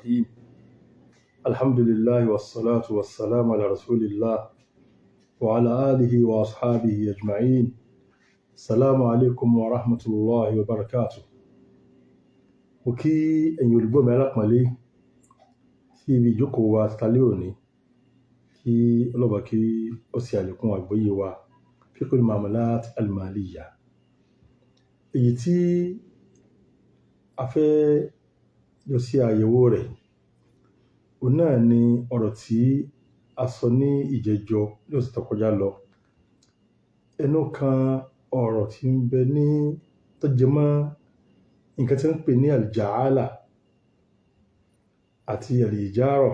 الرحيم الحمد لله والصلاة والسلام على رسول الله وعلى آله وأصحابه أجمعين السلام عليكم ورحمة الله وبركاته. Mo kí ẹ̀yin olùgbọ́ mi alápọ̀nlé sí ibi ìjókòó wa tálẹ́ òní kí Ọlọ́ba kí ó ṣe àlékún àgbọ́yé wa fiqhul muamalat al-maliyya. Èyí tí a fẹ́ lọ sí àyẹ̀wò rẹ̀ òun náà ni ọ̀rọ̀ tí a sọ ní ìjẹjọ ní ọ̀sẹ̀ tó kọjá lọ. Ẹnu kan ọ̀rọ̀ tí ń bẹ ní tó jẹ mọ́ nǹkan tí wọ́n ń pè ní al-ja'ala àti al-ijara.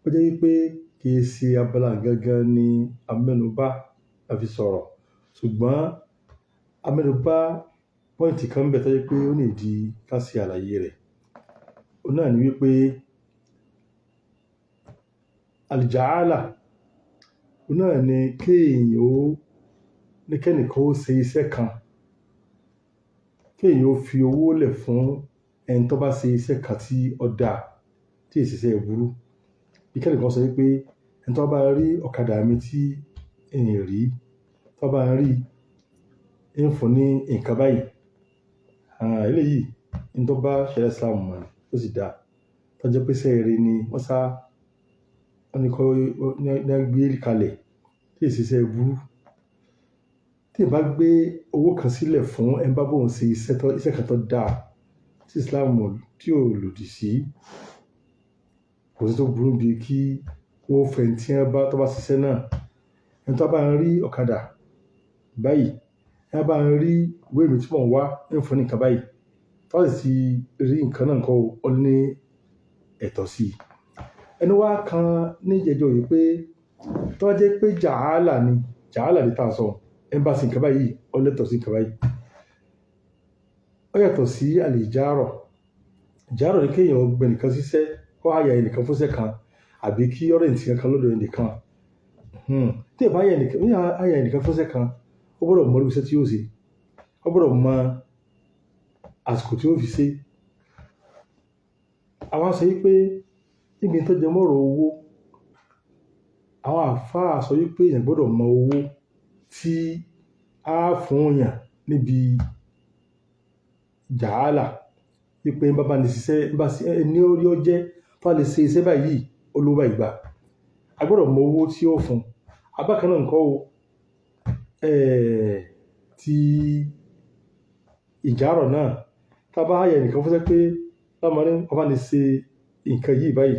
Ó jẹ́ wípé kì í ṣe abala gangan ni amẹ́nubà a fi sọ̀rọ̀, ṣùgbọ́n amẹ́nubà pọ́ìntì kan bẹ tó jẹ́ pé ó ní ìdí ká ṣe àlàyé rẹ̀. Òun náà ni wípé al-ja'ala òun náà ni kẹ́nìkan ó ṣe iṣẹ́ kan, kéèyàn ó fi owó lẹ̀ fún ẹni tó bá ṣe iṣẹ́ kan tí ó dáa tí èsì iṣẹ́ burú. Bí kẹ́nìkan sọ wípé ẹni tó bá rí ọ̀kadà mi tí èyàn rí, tó bá rí ń fún ní nǹkan báyìí. Eléyìí ní tó bá ṣẹ̀ríà Islam mọ̀ ó sì dáa. Tó jẹ́ pé iṣẹ́ rere ni wọ́n ní kọ́ ní gbé kalẹ̀ tí èsì iṣẹ́ burú. Tí ẹ bá gbé owó kan sílẹ̀ fún ẹni bá bóun ṣe iṣẹ́ kan tó dáa tí Islam tí ò lòdì sí, kò sí tó burú bí kí wọ́n fẹ́ tí tó bá ṣiṣẹ́ náà. Ẹni tó bá ń rí ọ̀kadà báyìí, ẹni bá ń rí ìwé mi tí mò ń wá ń fún ní nǹkan báyìí, tó sì ti rí nǹkan náà kọ́ ọ ní ẹ̀tọ́ sí. Ẹni wá kan ní ìjẹjọ yìí pé tó jẹ́ pé ja'ala ni tá a sọ, ẹni bá ṣe nǹkan báyìí ó lẹ́tọ̀ọ́ sí nǹkan báyìí. Ó yàtọ̀ sí al-ijara. Ijara ni kéèyàn gbé nìkan síṣẹ́, kó hire ẹnìkan fúnṣẹ́ kan, àbí kí ó rent nǹkan lọ́dọ̀ ẹnìkan. Tí ẹ bá hire ẹnìkan fúnṣẹ́ kan, ó gbọ́dọ̀ mọ irú iṣẹ́ tí yóò ṣe, ó gbọ́dọ̀ mọ àsìkò tí ó fi ṣe. Àwa sọ wípé níbi tó jẹ mọ́rọ̀ owó, àwọn àlfáà sọ wípé èèyàn gbọ́dọ̀ mọ owó tí á fún èèyàn níbi ja'ala. Wípé bá ní ṣiṣẹ́ ní orí ó jẹ́ tó lè ṣe iṣẹ́ báyìí olówó ìgbà. A gbọ́dọ̀ mọ owó tí ó fún. Abákan náà ńkọ́ o, ti ìjárọ̀ náà, tá bá hire ẹnìkan fúnṣẹ́ pé bá ní ṣe nǹkan yìí báyìí,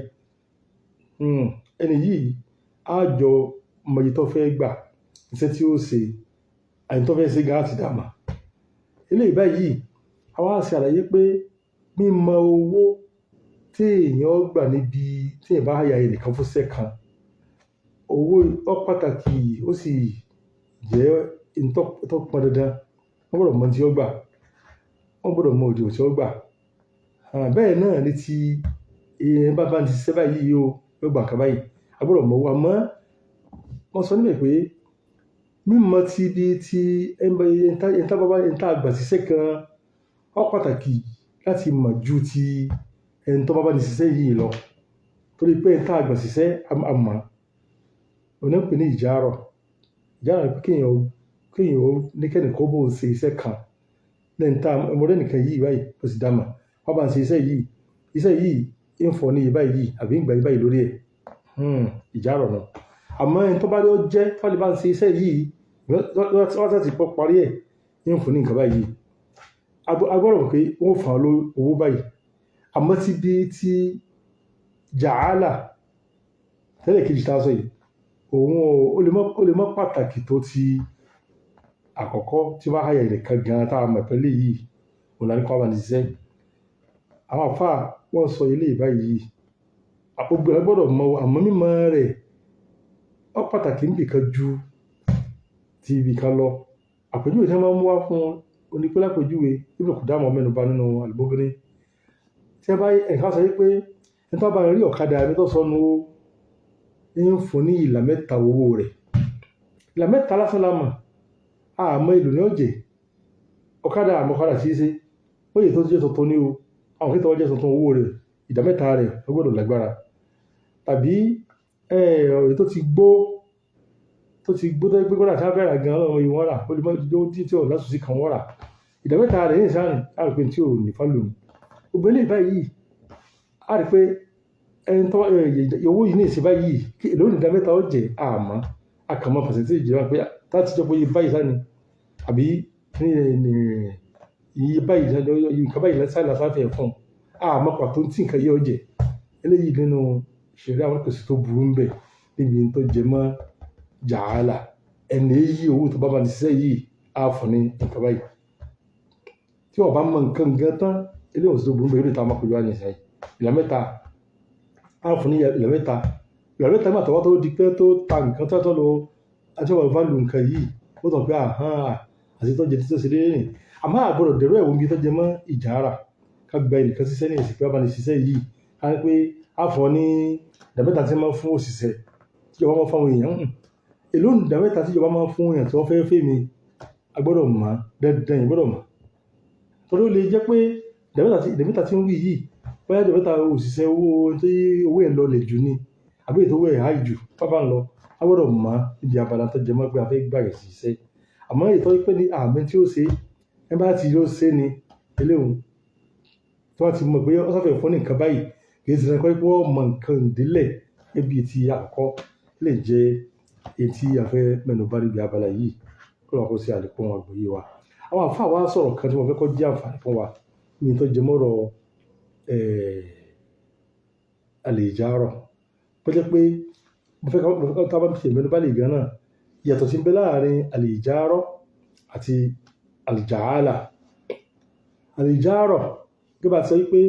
ẹni yìí á jọ mọ iye tó fẹ́ gbà, iṣẹ́ tí ó ṣe, àyè tó fẹ́ ṣe gan àti dàmà. Eléyìí báyìí, àwa ṣe àlàyé pé mímọ owó tí èèyàn gbà níbi tí èèyàn bá hire ẹnìkan fúnṣẹ́ kan, owó ó pàtàkì, ó sì jẹ́ tó pọn dandan. Wọ́n gbọ́dọ̀ mọ tí ó gbà, wọ́n gbọ́dọ̀ mọ òdiwọ̀n tí ó gbà. Bẹ́ẹ̀ náà ni tí èèyàn bá ní ṣiṣẹ́ báyìí yóò gbà nǹkan báyìí, a gbọ́dọ̀ mọ owó. Àmọ́ wọ́n sọ níbẹ̀ pé mímọ ti bí ti ẹni tá gbà síṣẹ́ kan ó pàtàkì láti mọ̀ ju ti ẹni tó bá ní ṣiṣẹ́ yìí lọ. Torí pé ẹni tá gbà síṣẹ́ a mọ̀, òun náà pè ní ìjárọ̀. Ìjárọ̀ ni pé kéèyàn ó ní kẹ́nìkan bó ṣe iṣẹ́ kan lẹ́yìn tá ọmọdé nìkan yìí báyìí ó sì dámà. Wọ́n bá ń ṣe iṣẹ́ yìí ń fọ́ ní báyìí àbí ń gbà báyìí lórí ẹ̀. Ìjárọ̀ náà. Àmọ́ ẹni tó bá lọ jẹ́ tó lè bá ń ṣe iṣẹ́ yìí wọ́n ti pọ̀ parí ẹ̀ ń fún ní nǹkan báyìí. A gbọ́dọ̀ mọ̀ pé wọ́n fún owó báyìí. Àmọ́ ti bí ti ja'ala tẹ́lẹ̀ kejì tá a sọ yìí, òun ó lè mọ́ pàtàkì tó ti àkọ́kọ́ tí wọ́n hire ẹnìkan gan tá a mọ̀ pẹ̀lú yìí, òun náà ní kó bá ní ṣiṣẹ́. Àwọn àlfáà wọ́n sọ eléyìí báyìí. Gbogbo ẹ gbọ́dọ̀ mọ, àmọ́ mímọ̀ rẹ̀ ó pàtàkì níbi kan ju ti ibi kan lọ. Àpèjúwe tí wọ́n máa ń mú wá fún onípẹ́ lápèjúwe Ibn Qudamah mẹ́nubà nínú al-Mughni. Tí ẹ bá ẹ̀ka sọ wípé ẹni tó bá rí ọ̀kadà mi tó sọnù ń fún ní ìlà mẹ́ta owó rẹ̀. Ìlà mẹ́ta lásán la mọ̀, àmọ́ èlò ní ọ̀jẹ̀. Ọ̀kadà àmọ́ ọ̀kadà tí í ṣe, ó yẹ tó jẹ́ tuntun ní o, àwọn kí tó jẹ́ tuntun owó rẹ̀ ìdá mẹ́ta rẹ̀ ó gbọ́dọ̀ lágbára. Tàbí ọ̀rẹ́ tó ti gbó tó yẹ pé kódà tí wọ́n fẹ́ rà gan ọlọ́run yìí wọ́n rà ó lè má jẹ́ tí ò lásùsí kan wọ́n rà. Ìdá mẹ́ta rẹ̀ ní ìsáàrin á rí pé tí ò ní fálù ni. Gbogbo eléyìí báyìí á rí pé ẹni tó owó yìí ní ìsìn báyìí èló ní ìdá mẹ́ta ó jẹ́ àmọ́ akàmọ́ percentage jẹ́ pé láti jọ pé iye báyìí sáni àbí iye báyìí nǹkan báyìí lásàfẹ́ fún àmọ́ pàtó tí nǹkan yẹ ó jẹ́. Eléyìí nínú ìṣẹ̀rí àwọn kòsì tó burú ń bẹ níbi tó jẹ mọ́ jàálà ẹni èyí owó tó bá ní ṣiṣẹ́ yìí á fún ní nǹkan báyìí. Tí wọ́n bá mọ nǹkan gan tán eléyìí òsì tó burú ń bẹ yóò tá a máa kojú wá ní ìṣẹ́ yìí. Ìdá mẹ́ta á fún ní ìdá mẹ́ta nígbà tọwọ́ tó di pé tó ta nǹkan tó lọ àjọwọ̀ value nǹkan yìí ó tàn pé àti tó jẹ tí tó ṣe déédéé nì. Àmọ́ àgbọ̀dọ̀ dẹ̀rọ ẹ̀wọ̀n bí tó jẹ mọ́ ìjàrà ká gba ẹnìkan ṣiṣẹ́ ní ìsìnkú abáni ṣiṣẹ́ yìí ká ní pé á fọ́ ní ìdá mẹ́ta tí wọ́n fún òṣìṣẹ́ tíjọba máa fún àwọn èèyàn. Èló ní ìdá mẹ́ta tíjọba máa fún èèyàn tí wọ́n fẹ́ mi agbọ́dọ̀ mọ̀ dandan yìí gbọ́dọ̀ mọ̀. Torí ó lè jẹ́ pé ìdá mẹ́ta tí ń wí yìí bóyá ìdá mẹ́ta òṣìṣẹ́ owó ẹ̀ lọlẹ̀ jù ni àbí ètò owó ẹ̀ háì jù pápá ń lọ agbọ́dọ̀ mọ̀ níbi abala tó jẹ mọ́ pé a fẹ́ gbà rẹ̀ ṣiṣẹ́. Àmọ́ ètò pé ní àmì tí ó ṣe ẹ bá ti yóò ṣe ni eléhùn tí wọ́n ti mọ̀ pé ó sáfẹ́ fún ní nǹkan báyìí kì í ṣe nǹkan pé wọ́n mọ nǹkan ìdílẹ̀ níbi tí àkọ́kọ́ lè jẹ́ etí afẹ́ mẹ́nubà níbi abala yìí kó lọ́wọ́ kó ṣe àlékún àgbọ́yé wa. Àwọn àfáà wa sọ̀rọ̀ kan tí wọ́n fẹ́ kó jẹ́ àǹfààní fún wa ní tó jẹ mọ́rọ̀ al-ijara. Bó jẹ́ pé mo fẹ́ ká bá ṣe mẹ́nubà lè gan náà ìyàtọ̀ tí ń bẹ láàrin al-ijara àti al-ja'ala. Al-ijara bí bá sọ wípé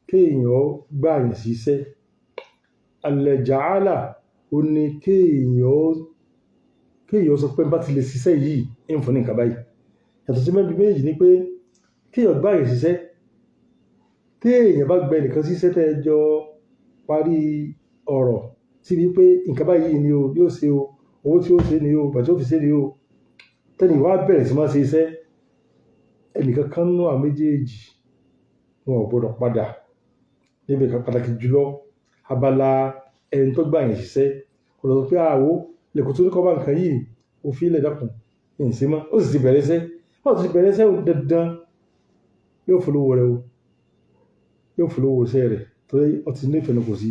kéèyàn gbà yàn síṣẹ́. Al-ja'ala ó ní kéèyàn sọ pé bá ti lè ṣiṣẹ́ yìí ń fún ní nǹkan báyìí. Yàtọ̀ sí mẹ́bí méjì ni pé kéèyàn gbà yàn síṣẹ́ téèyàn bá gba ẹnìkan síṣẹ́ tẹ́ jọ parí ọ̀rọ̀ sí wípé nǹkan báyìí ni o yóò ṣe o owó tí ó ṣe ni o bàtí ó fi ṣe ni o tẹ́ni wá bẹ̀rẹ̀ sí máa ṣe iṣẹ́ ẹnìkan kan nú àwọn méjèèjì wọn ò gbọdọ̀ padà níbi kan pàtàkì jùlọ abala ẹni tó gbà yàn síṣẹ́ kò lọ sọ pé àwọ lẹ́kọ̀ọ́ tó ní kọ́ bá nǹkan yìí ó fi ilẹ̀ dákun ní ìsìn mọ́ ó sì ti bẹ̀rẹ̀ iṣẹ́ wọ́n ti bẹ̀rẹ̀ iṣẹ́ dandan yóò folówó rẹ̀ o yóò folówó iṣẹ́ rẹ̀ tó ó ti ní ìfẹ́ kò sí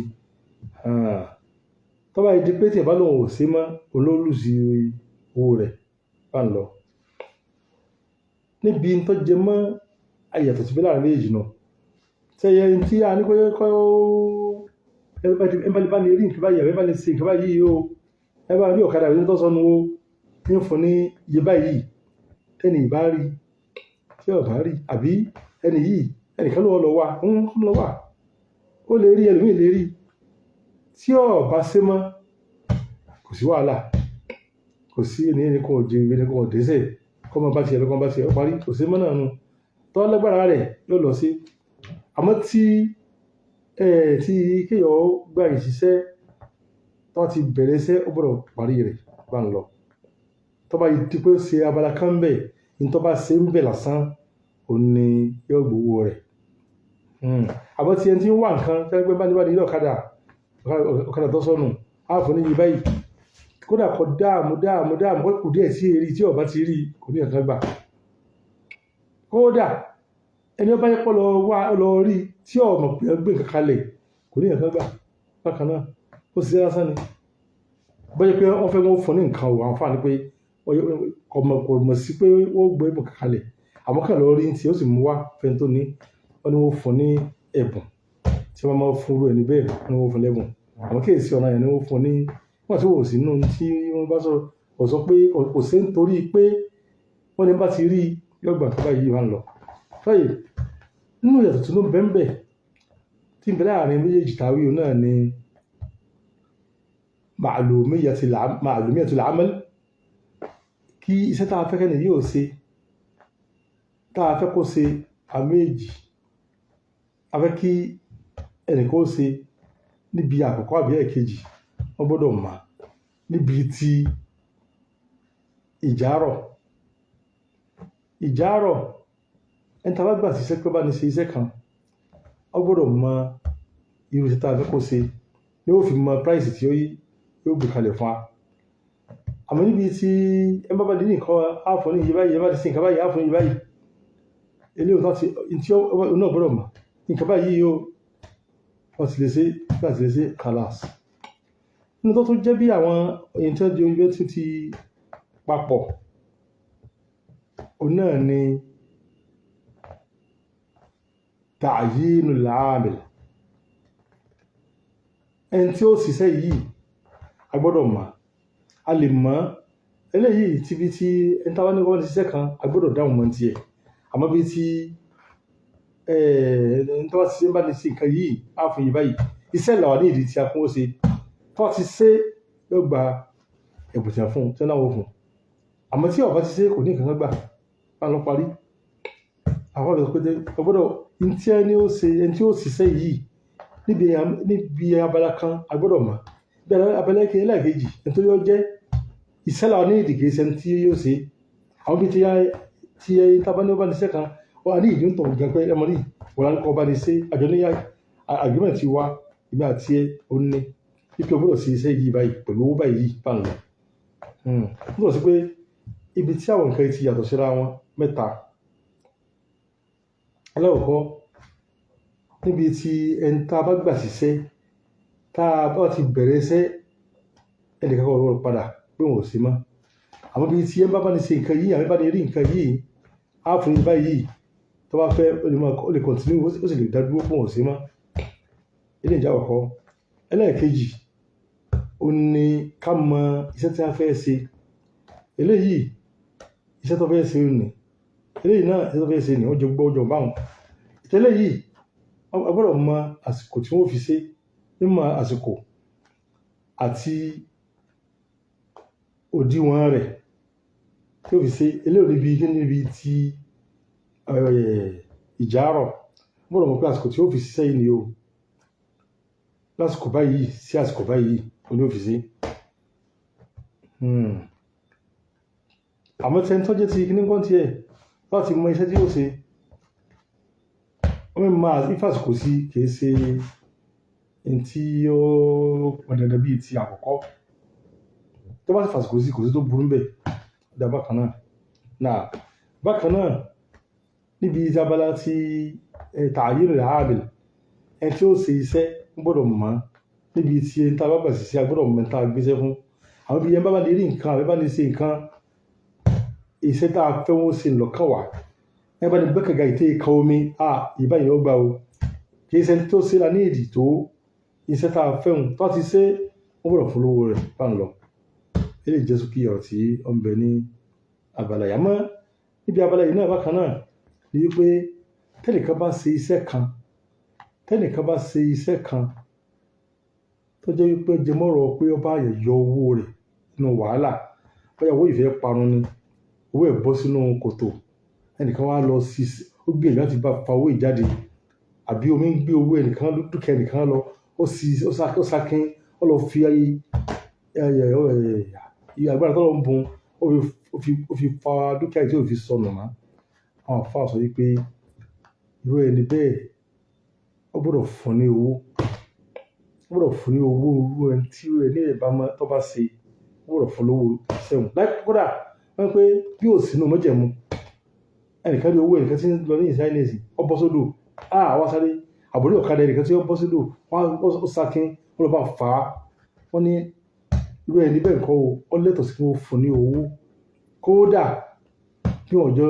tọ́ba ìdí pé tí ẹ̀ bá lòun ò sí mọ́ olólùsí owó rẹ̀ bá ń lọ níbi tó jẹ mọ́ àyàtọ̀ sí bí láàrin méjì náà tẹ́yẹ tí a ní kọ́ ẹ bá ní rí nǹkan báyìí ẹ bá ní ṣe nǹkan báyìí o ẹ bá rí ọ̀kadà ìwé tó sọnù o ní fún ní iye báyìí ẹni ìbá rí tí ò bá rí àbí ẹni yìí ẹnìkan ló lọ wà ó lè rí ẹlòmíì lè rí tí ò bá ṣe mọ́ kò sí wàhálà kò sí ẹni kan ò jẹ ẹni kan ò dẹ́sẹ̀ kọ́ mọ́ bá tiẹ̀ lọ́kọ́ bá tiẹ̀ ó parí kò sí mọ́ náà nu tọ́ lágbára rẹ̀ yóò lọ sí. Àmọ́ tí kéèyàn gbà ìṣiṣẹ́ tó ti bẹ̀rẹ̀ iṣẹ́ ó gbọ́dọ̀ parí rẹ̀ bá ń lọ tó bá ti pé ṣe abala kan ń bẹ̀ ní tó bá ṣe ń bẹ̀ lásán ò ní yóò gbowó rẹ̀. Àmọ́ tí ẹni tí ń wà nǹkan tẹ́lẹ̀ pé bá ní ilé ọ̀kadà tó sọnù á fún ní iye báyìí kódà kọ dáàmú kó kù díẹ̀ sí èrí tí ọba ti rí kò ní nǹkan gbà. Kódà ẹni ọba yẹ kọ́ lọ rí tí ọmọ pé gbé nǹkan kalẹ̀ kò ní nǹkan gbà bákan náà ó sì ṣe lásán ni. Bọ́jẹ́ pé wọ́n fẹ́ wọ́n fún ní nǹkan ò àǹfààní pé kò mọ̀ sí pé wọ́n gbé nǹkan kalẹ̀ àmọ́ kàn lọ rí tí ó sì mú wá fẹ́ni tó ní wọ́n ní wọ́n fún ní ẹ̀bùn tí wọ́n máa fún irú ẹni bẹ́ẹ̀ ni wọ́n fún lẹ́bùn àmọ́ kí èsì ọ̀nà yẹn ni wọ́n fún ní wọ́n tí wọ́n sì nù tí wọ́n bá sọ̀rọ̀ kò sọ pé kò sí nítorí pé wọ́n ní bá ti rí yọ̀gbọ̀n tó báyìí wà ń lọ. Fẹ́yì nínú ìyàtọ̀ tó ń bẹ́ẹ̀ tí ń bẹ láàrin méjèèjì tàwí náà ni ma'lumiyatul amal kí iṣẹ́ tá a fẹ́ kẹ́ni yóò ṣe tá a fẹ́ kó ṣe àméjì a fẹ́ kí ẹnìkan ó ṣe níbi àkọ́kọ́ àbí ẹ̀kejì wọ́n gbọ́dọ̀ mọ̀ níbi tí ìjárọ̀ ẹni tá a bá gbà síṣẹ́ pé bá ní ṣe iṣẹ́ kan wọ́n gbọ́dọ̀ mọ̀ irú iṣẹ́ tá a fẹ́ kó ṣe ni ó fi mọ price tí yóò gbé kalẹ̀ fún wa. Àmọ́ níbi tí ẹ bá ní nǹkan àfọ̀ ní iye báyìí, ẹ bá ti ṣe nǹkan báyìí àfọ̀ ní iye báyìí, eléyìí tí ó náà gbọ́dọ̀ mọ̀ nǹkan báyìí wọ́n ti lè ṣe láti lè ṣe kàlàs. Nínú tó tún jẹ́ bí àwọn èyí tí wọ́n di oúnjẹ tí ti papọ̀ òun náà ni ta'yinul 'amil. Ẹni tí ó ṣiṣẹ́ yìí a gbọ́dọ̀ mọ̀, a lè mọ̀ eléyìí tí bí tí ẹni táwọn ní wọ́n ti ṣiṣẹ́ kan a gbọ́dọ̀ dáhùn mọ́ tiẹ̀. Àmọ́ bí tí ẹni tó bá ti ṣe bá ti ṣe nǹkan yìí á fún yìí báyìí, iṣẹ́ làwọn ní ìdí tí a fún ó ṣe tó ti ṣe yóò gba ẹ̀bùn tí a fún tí wọ́n náwó fún. Àmọ́ tí ọba ti ṣe kò ní nǹkan gbà bá lọ parí. Àwọn ọ̀rẹ́ pé ọgbọ́dọ̀ ẹni tí ó ṣiṣẹ́ yìí níbi abala kan a gbọ́dọ̀ mọ̀. Bí abala ẹlẹ́ẹ̀kejì ẹni tó yọ jẹ́ iṣẹ́ làwọn ní ìdí kìí ṣe ẹni tí yóò ṣe. Àwọn bí tí ẹni tábà ní ọba ní iṣẹ́ kan wọ́n á ní ìdí ń tọ̀ gan pé ẹmọ ní wọ́n á ní kọ́ ọba ní ṣe àjọ ní agreement wa ìgbà tí ó ní ipe ọgbọ́dọ̀ ṣe iṣẹ́ yìí báyìí pẹ̀lú owó báyìí bá ń lọ. Nígbà sí pé ibi tí àwọn nǹkan ti yàtọ̀ síra wọn mẹ́ta. Alákọ̀ọ́kọ́ níbi tí ẹni tá a bá gbà síṣẹ́ tá a bá ti bẹ̀rẹ̀ iṣẹ́ ẹnì kan kọ́ padà pé wọ́n ò sí mọ́. Àmọ́ bí tí ẹ bá ní ṣe nǹkan yìí àbí bá ní rí nǹkan yìí á fún yín báyìí tó bá fẹ́ ó lè continue ó sì lè dá dúró pé wọ́n ò sí mọ́. Ilé ìjà ọ̀kọ́ ẹlẹ́ẹ̀kejì ó ní ká mọ iṣẹ́ tí a fẹ́ ṣe. Eléyìí iṣẹ́ tó fẹ́ ṣe ni eléyìí náà iṣẹ́ tó fẹ́ ṣe ni ó jọ gbọ́ ọjọ́ báwọn. Ìtẹ́lẹ̀ yìí a gbọ́dọ̀ mọ àsìkò tí wọ́n fi ṣe mímọ̀ àsìkò àti òdiwọ̀n rẹ̀ tí ó fi ṣe eléyìí níbi tí ìjárọ̀ gbọ́dọ̀ mọ̀ pé àsìkò tí ó fi ṣiṣẹ́ yìí ni o lásìkò báyìí sí àsìkò báyìí ó ní ó fi ṣe. Àmọ́ tí ẹni tó jẹ́ ti kíní kan tiẹ̀ láti mọ iṣẹ́ tí yóò ṣe wọ́n máa ìfàsìkò sí kìí ṣe ẹni tí ó pọn dandan bíi ti àkọ́kọ́. Tó bá sì fàsìkò sí kò sí tó burú bẹ́ẹ̀ dá bákan náà. Bákan náà níbi abala tí ta'yinul 'amil ẹni tí ó ṣe iṣẹ́ gbọ́dọ̀ mọ̀ níbi tí ẹni tá a bá gbà síṣẹ́ a gbọ́dọ̀ mọ̀ ẹni tá a gbéṣẹ́ fún. Àwọn bí ẹni bá lè rí nǹkan àbí bá lè ṣe nǹkan iṣẹ́ tá a fẹ́ wọ́n ṣe lọ́kàn wá ẹ bá ní gbẹ́kẹ̀gà ìtẹ́ ìka omi ìbáyìí ó gbà o kì í ṣe tó ṣe la ní ìdí tó iṣẹ́ tá a fẹ́ wọn tó ti ṣe wọ́n gbọ́dọ̀ fún lówó rẹ̀ bá ń lọ. Ilé ìjẹ́sùn kí ọ̀rọ̀ tí ó ń bẹ ní abala yìí. Àmọ́ níbi abala yìí náà bákan náà ni wípé tẹ́nìkan bá ṣe iṣẹ́ kan tó jẹ́ wípé jẹmọ́rọ̀ pé ọba àyẹ̀ yọ owó rẹ̀ nínú wàhálà bóyá owó ìfẹ́ parun ni owó ẹ̀ bọ́ sínú kòtò ẹnìkan wá lọ sí ó gbìyànjú láti bá fa owó ìjáde àbí omi ń gbé owó ẹnìkan dúkìá ẹnìkan lọ ó sákin ó lọ fi agbára tó lọ ń bun ó fi fa dúkìá tí ó fi sọnù mọ́. Àwọn àfáà sọ wípé irú ẹni bẹ́ẹ̀ ó gbọ́dọ̀ fún ní owó irú ẹni tí ẹni ẹ̀ bá mọ́ tó bá ṣe ó gbọ́dọ̀ fún lówó sẹ́wọ̀n. Kódà wọ́n pé bí ò sínú mọ́jẹ̀mú ẹnìkan rí owó ẹnìkan tí ń lọ ní ìsáyẹ́nẹ̀sì ó bọ́ sódò wá sáré àbúrò ọ̀kadà ẹnìkan tí ó bọ́ sódò ó sákin ó lọ bá fà á. Wọ́n ní irú ẹni bẹ́ẹ̀ kọ́ ó lẹ́tọ̀ọ́ sí kí wọ́n fún ní owó kódà kí wọ́n jọ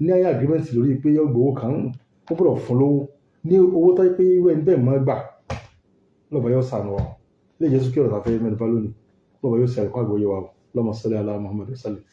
ní ayé àgírímẹ́ǹtì lórí pé yọ gbowó kan ó gbọ́dọ̀ fún lówó ní owó tó pé irú ẹni bẹ́ẹ̀ mọ́ gbà lọ́bàá yóò sànù wa. Ilé ìjẹ́sùn kí ọ̀rọ̀ tàfẹ́ mẹ́rin bá lónìí lọ́bàá yóò ṣe àríkọ́ àgbọ́yé wa lọ́mọ sọ́lé alá Muhammad sallallahu.